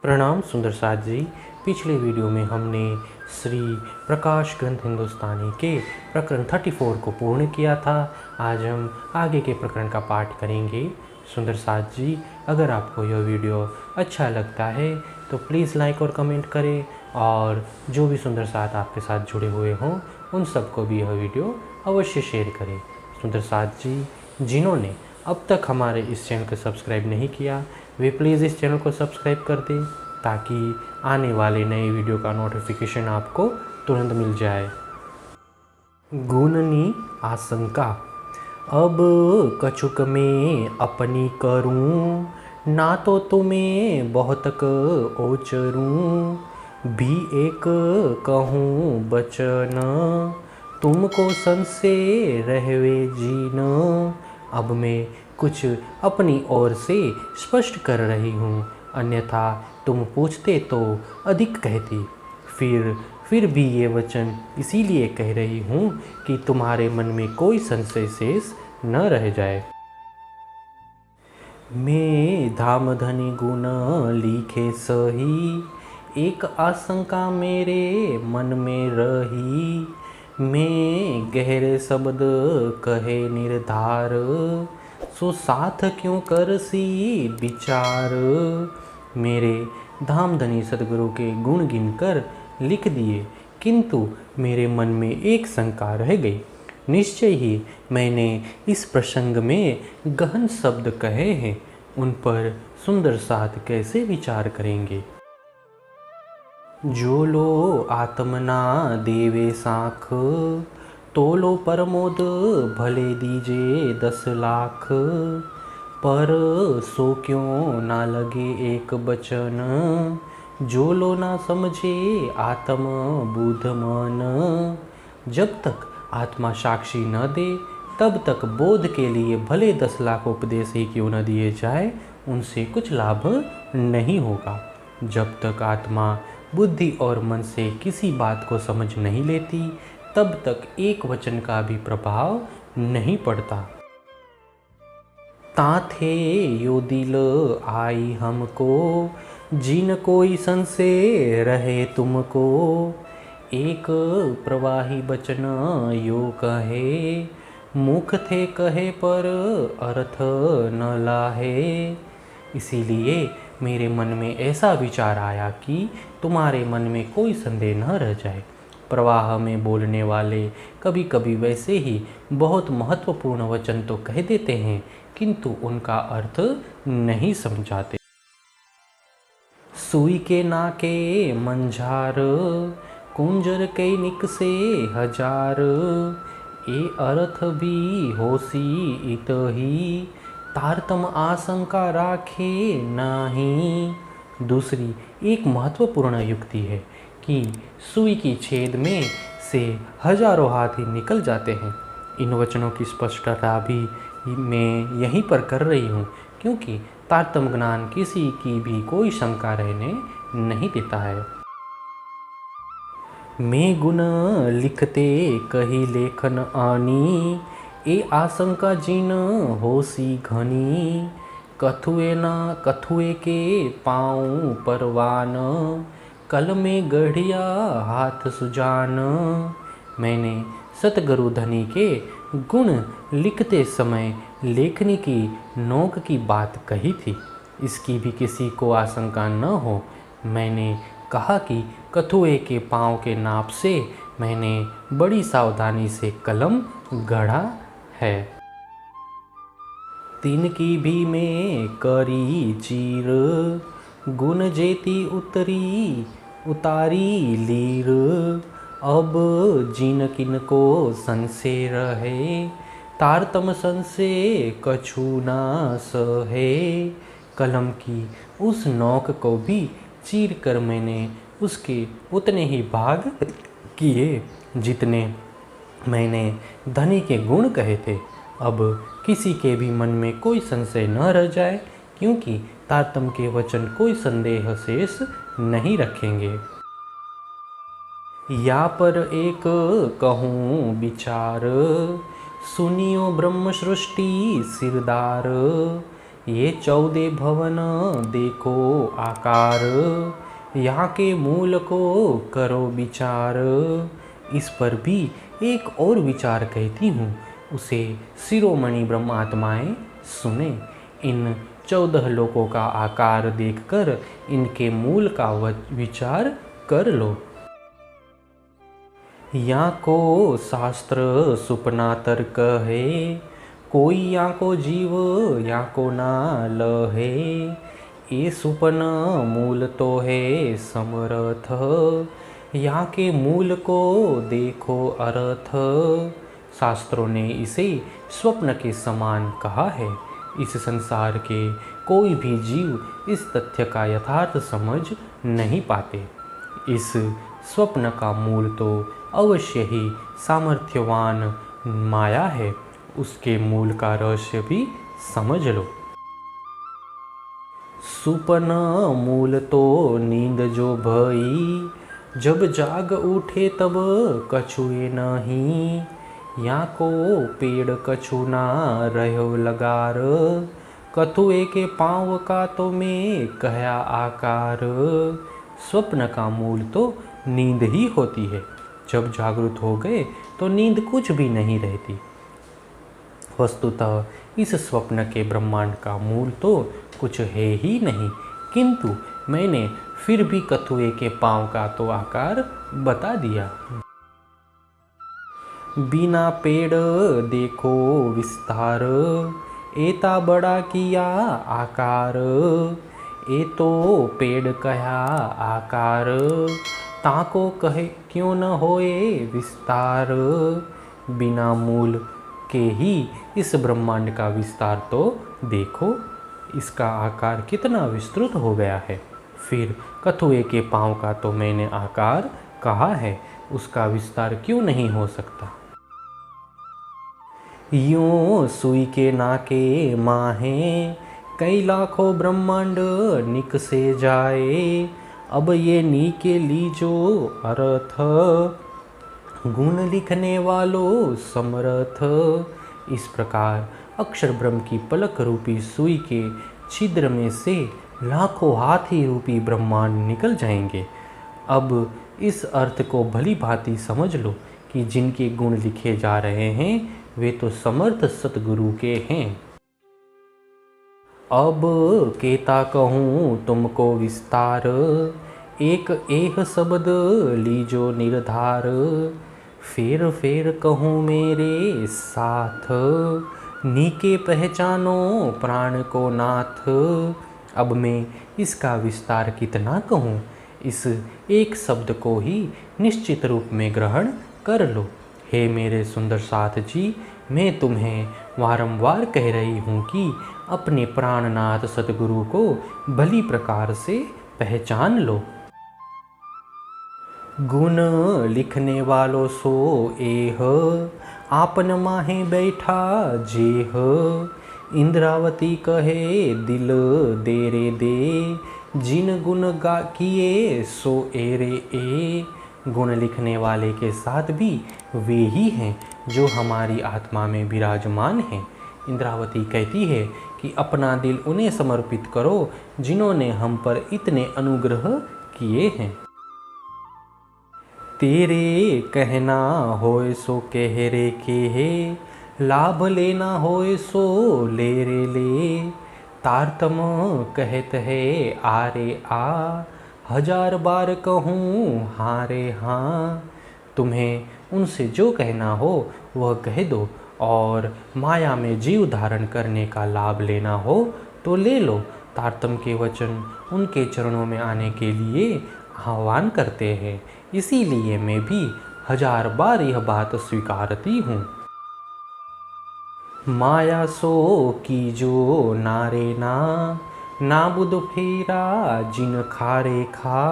प्रणाम सुंदर साथ जी। पिछले वीडियो में हमने श्री प्रकाश ग्रंथ हिंदुस्तानी के प्रकरण 34 को पूर्ण किया था। आज हम आगे के प्रकरण का पाठ करेंगे। सुंदर साथ जी, अगर आपको यह वीडियो अच्छा लगता है तो प्लीज़ लाइक और कमेंट करें, और जो भी सुंदर साथ आपके साथ जुड़े हुए हों उन सबको भी यह वीडियो अवश्य शेयर करें। सुंदर साथ जी, जिन्होंने अब तक हमारे इस चैनल को सब्सक्राइब नहीं किया वे प्लीज़ इस चैनल को सब्सक्राइब कर दें, ताकि आने वाले नए वीडियो का नोटिफिकेशन आपको तुरंत मिल जाए। गुणनी आशंका। अब कछुक में अपनी करूं, ना तो तुम्हें बहुतक ओचरूं, भी एक कहूँ बचन, तुमको संशय रहवे जीन। अब मैं कुछ अपनी ओर से स्पष्ट कर रही हूँ, अन्यथा तुम पूछते तो अधिक कहती। फिर भी ये वचन इसीलिए कह रही हूँ कि तुम्हारे मन में कोई संशय शेष न रह जाए। मैं धाम धनी गुण लिखे सही, एक आशंका मेरे मन में रही। मैं गहरे शब्द कहे निर्धार, सो साथ क्यों करसी विचार। मेरे धामधनी सदगुरु के गुण गिनकर लिख दिए, किंतु मेरे मन में एक शंका रह गई। निश्चय ही मैंने इस प्रसंग में गहन शब्द कहे हैं, उन पर सुंदर साथ कैसे विचार करेंगे। जो लो आत्मना देवे साख, तोलो परमोद भले दीजे 10 लाख। पर सो क्यों ना लगे एक बचन, जो लो ना समझे आत्म बुध मन। जब तक आत्मा साक्षी न दे तब तक बोध के लिए भले 10 लाख उपदेश ही क्यों न दिए जाए, उनसे कुछ लाभ नहीं होगा। जब तक आत्मा बुद्धि और मन से किसी बात को समझ नहीं लेती तब तक एक वचन का भी प्रभाव नहीं पड़ता। ताथे यो दिल आई हमको, जिन कोई संशय रहे तुमको। एक प्रवाही वचन यो कहे, मुख थे कहे पर अर्थ न लाहे। इसीलिए मेरे मन में ऐसा विचार आया कि तुम्हारे मन में कोई संदेह न रह जाए। प्रवाह में बोलने वाले कभी कभी वैसे ही बहुत महत्वपूर्ण वचन तो कह देते हैं, किंतु उनका अर्थ नहीं समझाते। सुई के नाके मंझार, कुंजर के निक से हजार। ए अर्थ भी होसी इत ही, तारतम आशंका राखे नाही। दूसरी एक महत्वपूर्ण युक्ति है कि सुई की छेद में से हजारों हाथी निकल जाते हैं। इन वचनों की स्पष्टता भी मैं यहीं पर कर रही हूँ, क्योंकि तारतम ज्ञान किसी की भी कोई शंका रहने नहीं देता है। मैं गुण लिखते कही लेखन आनी, ए आशंका जिन होसी घनी। कथुए के पाँव परवान, कल में गढ़िया हाथ सुजान। मैंने सतगुरु धनी के गुण लिखते समय लेखनी की नोक की बात कही थी, इसकी भी किसी को आशंका न हो। मैंने कहा कि कथुए के पाँव के नाप से मैंने बड़ी सावधानी से कलम गढ़ा है। तिनकी भी में करी चीर, गुण जेती उतारी लीर। अब जिन किन को संशय रहे, तारतम संशय कछु ना सहे। कलम की उस नोक को भी चीर कर मैंने उसके उतने ही भाग किए जितने मैंने धनी के गुण कहे थे। अब किसी के भी मन में कोई संशय न रह जाए, क्योंकि तारतम के वचन कोई संदेह शेष नहीं रखेंगे। या पर एक कहूँ विचार, सुनियो ब्रह्म सृष्टि सिरदार। ये 14 भवन देखो आकार, यहाँ के मूल को करो विचार। इस पर भी एक और विचार कहती हूँ, उसे शिरोमणि ब्रह्मात्माएं सुने। इन 14 लोकों का आकार देखकर इनके मूल का विचार कर लो। यहाँ को शास्त्र सुपना तर्क है, कोई यहाँ को जीव यहाँ को ना लहे। ये सुपन मूल तो है समर्थ, यहाँ के मूल को देखो अर्थ। शास्त्रों ने इसे स्वप्न के समान कहा है। इस संसार के कोई भी जीव इस तथ्य का यथार्थ समझ नहीं पाते। इस स्वप्न का मूल तो अवश्य ही सामर्थ्यवान माया है, उसके मूल का रहस्य भी समझ लो। सुपन मूल तो नींद जो भई, जब जाग उठे तब कछुए नहीं। यहाँ को पेड़ कछु ना रहो लगार, कछुए के पाँव का तो मैं कहया आकार। स्वप्न का मूल तो नींद ही होती है, जब जागृत हो गए तो नींद कुछ भी नहीं रहती। वस्तुतः इस स्वप्न के ब्रह्मांड का मूल तो कुछ है ही नहीं, किंतु मैंने फिर भी कछुए के पाँव का तो आकार बता दिया। बिना पेड़ देखो विस्तार, एता बड़ा किया आकार। ए तो पेड़ कहा आकार, ताको कहे क्यों न होए विस्तार। बिना मूल के ही इस ब्रह्मांड का विस्तार तो देखो, इसका आकार कितना विस्तृत हो गया है। फिर कछुए के पाँव का तो मैंने आकार कहा है, उसका विस्तार क्यों नहीं हो सकता। यूं सुई के नाके माहे, कई लाखों ब्रह्मांड निक से जाए। अब ये नी के लीजो अर्थ, गुण लिखने वालों समर्थ। इस प्रकार अक्षर ब्रह्म की पलक रूपी सुई के छिद्र में से लाखों हाथी रूपी ब्रह्मांड निकल जाएंगे। अब इस अर्थ को भली भांति समझ लो कि जिनके गुण लिखे जा रहे हैं वे तो समर्थ सतगुरु के हैं। अब केता कहूँ तुमको विस्तार, एक एह शब्द लीजो निर्धार। फेर फेर कहूँ मेरे साथ, नीके पहचानो प्राण को नाथ। अब मैं इसका विस्तार कितना कहूँ, इस एक शब्द को ही निश्चित रूप में ग्रहण कर लो। हे मेरे सुंदर साथ जी, मैं तुम्हें वारंवार कह रही हूँ कि अपने प्राणनाथ सतगुरु को भली प्रकार से पहचान लो। गुण लिखने वालों सो एह, आपन माहे बैठा जेह। इंद्रावती कहे दिल दे रे दे, जिन गुण गा किए सो एरे ए। गुण लिखने वाले के साथ भी वे ही हैं जो हमारी आत्मा में विराजमान हैं। इंद्रावती कहती है कि अपना दिल उन्हें समर्पित करो जिन्होंने हम पर इतने अनुग्रह किए हैं। तेरे कहना होए सो कह रे के है, लाभ लेना होए सो ले रे ले। तारतम कहत है आरे आ, हजार बार कहूँ हाँ रे हाँ। तुम्हें उनसे जो कहना हो वह कह दो, और माया में जीव धारण करने का लाभ लेना हो तो ले लो। तारतम के वचन उनके चरणों में आने के लिए आह्वान करते हैं, इसीलिए मैं भी हजार बार यह बात स्वीकारती हूँ। माया सो की जो नारे ना बुध फेरा जिन खारे खा।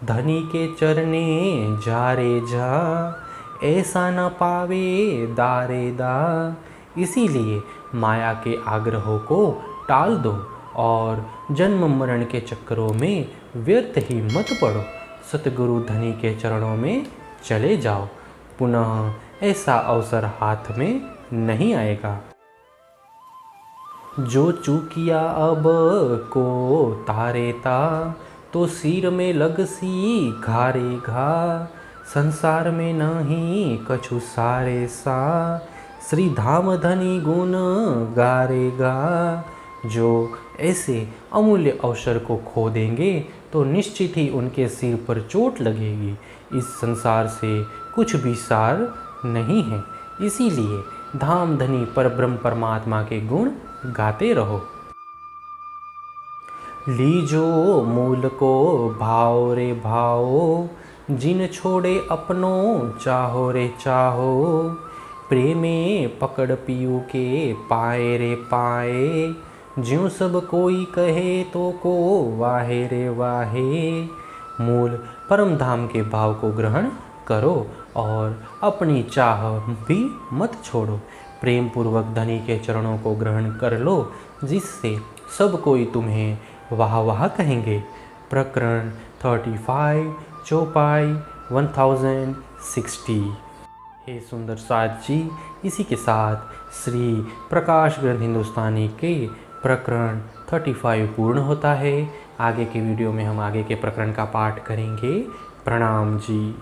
धनी के चरने जा रे जा, ऐसा न पावे दारे दा। इसीलिए माया के आग्रहों को टाल दो और जन्म मरण के चक्करों में व्यर्थ ही मत पड़ो। सतगुरु धनी के चरणों में चले जाओ, पुनः ऐसा अवसर हाथ में नहीं आएगा। जो चूकिया अब को तारेता, तो सिर में लगसी घारे घा। संसार में नहीं कछु सारे सा, श्री धाम धनी गुण गारेगा। जो ऐसे अमूल्य अवसर को खो देंगे तो निश्चित ही उनके सिर पर चोट लगेगी। इस संसार से कुछ भी सार नहीं है, इसीलिए धाम धनी परब्रह्म परमात्मा के गुण गाते रहो। लीजो मूल को भाव रे भाओ, जिन छोड़े अपनों चाहो रे चाहो। प्रेमे पकड़ पियू के पाए रे पाए, ज्यों सब कोई कहे तो को वाहे रे वाहे। मूल परम धाम के भाव को ग्रहण करो और अपनी चाह भी मत छोड़ो। प्रेम पूर्वक धनी के चरणों को ग्रहण कर लो, जिससे सब कोई तुम्हें वाह वाह कहेंगे। प्रकरण 35 चौपाई 1060। हे सुंदर साथ जी, इसी के साथ श्री प्रकाश ग्रंथ हिंदुस्तानी के प्रकरण 35 पूर्ण होता है। आगे के वीडियो में हम आगे के प्रकरण का पाठ करेंगे। प्रणाम जी।